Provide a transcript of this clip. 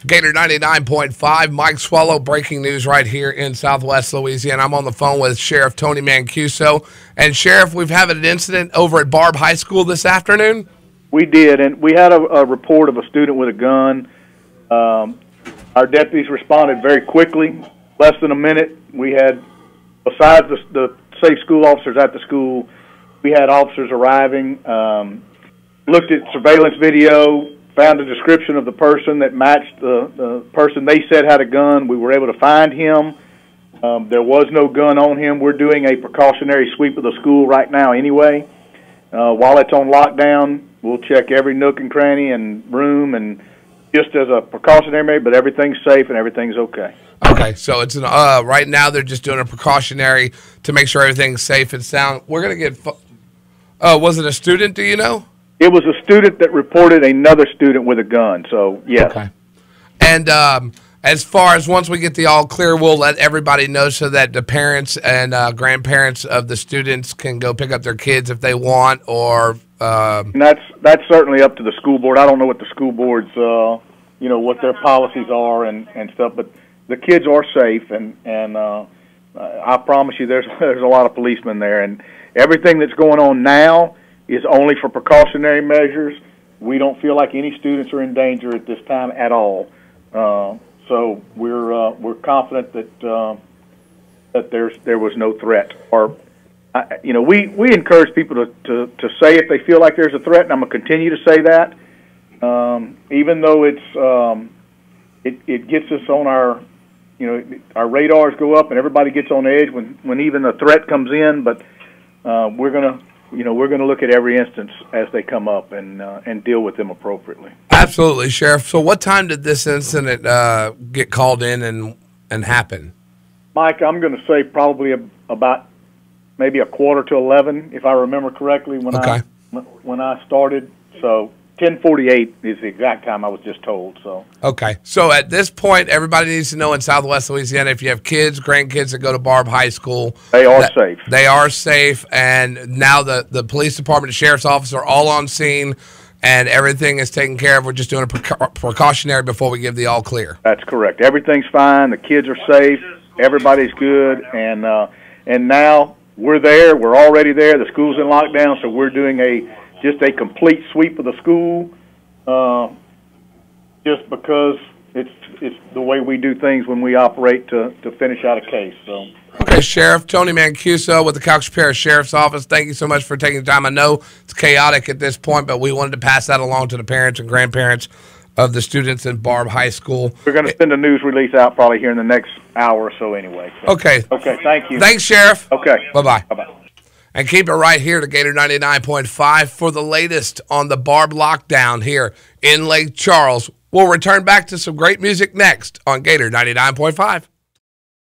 Gator 99.5, Mike Soileau, breaking news right here in Southwest Louisiana. I'm on the phone with Sheriff Tony Mancuso. And, Sheriff, we've had an incident over at Barbe High School this afternoon? We did, and we had a report of a student with a gun. Our deputies responded very quickly. Less than a minute, we had, besides the safe school officers at the school, we had officers arriving, looked at surveillance video, found a description of the person that matched the person they said had a gun. We were able to find him. There was no gun on him. We're doing a precautionary sweep of the school right now anyway. While it's on lockdown, we'll check every nook and cranny and room, and just as a precautionary measure, but everything's safe and everything's okay. Okay, so it's right now they're just doing a precautionary to make sure everything's safe and sound. We're going to get was it a student, do you know? It was a student that reported another student with a gun, so yes. Okay. And as far as once we get the all clear, we'll let everybody know so that the parents and grandparents of the students can go pick up their kids if they want, or and that's certainly up to the school board. I don't know what the school board's what their policies are and stuff, but the kids are safe, and I promise you there's a lot of policemen there, and everything that's going on now is only for precautionary measures. We don't feel like any students are in danger at this time at all. So we're confident that there was no threat. Or we encourage people to say if they feel like there's a threat, and I'm gonna continue to say that, even though it gets us on our radars go up and everybody gets on edge when even a threat comes in. But we're gonna look at every instance as they come up and deal with them appropriately. Absolutely, Sheriff. So what time did this incident get called in and happen? Mike, I'm going to say probably about maybe 11:15, if I remember correctly, when I started. So 10:48 is the exact time I was just told. So okay. So at this point, everybody needs to know in Southwest Louisiana, if you have kids, grandkids that go to Barbe High School, they are safe. They are safe, and now the police department, the sheriff's office are all on scene, and everything is taken care of. We're just doing a precautionary before we give the all clear. That's correct. Everything's fine. The kids are safe. Everybody's good, and now we're there. We're already there. The school's in lockdown, so we're doing just a complete sweep of the school, just because it's the way we do things when we operate to finish out a case. So. Okay, Sheriff Tony Mancuso with the Calhoun Parish Sheriff's Office. Thank you so much for taking the time. I know it's chaotic at this point, but we wanted to pass that along to the parents and grandparents of the students in Barbe High School. We're going to send a news release out probably here in the next hour or so anyway. So. Okay. Okay, thank you. Thanks, Sheriff. Okay. Bye-bye. Bye-bye. And keep it right here to Gator 99.5 for the latest on the Barbe Lockdown here in Lake Charles. We'll return back to some great music next on Gator 99.5.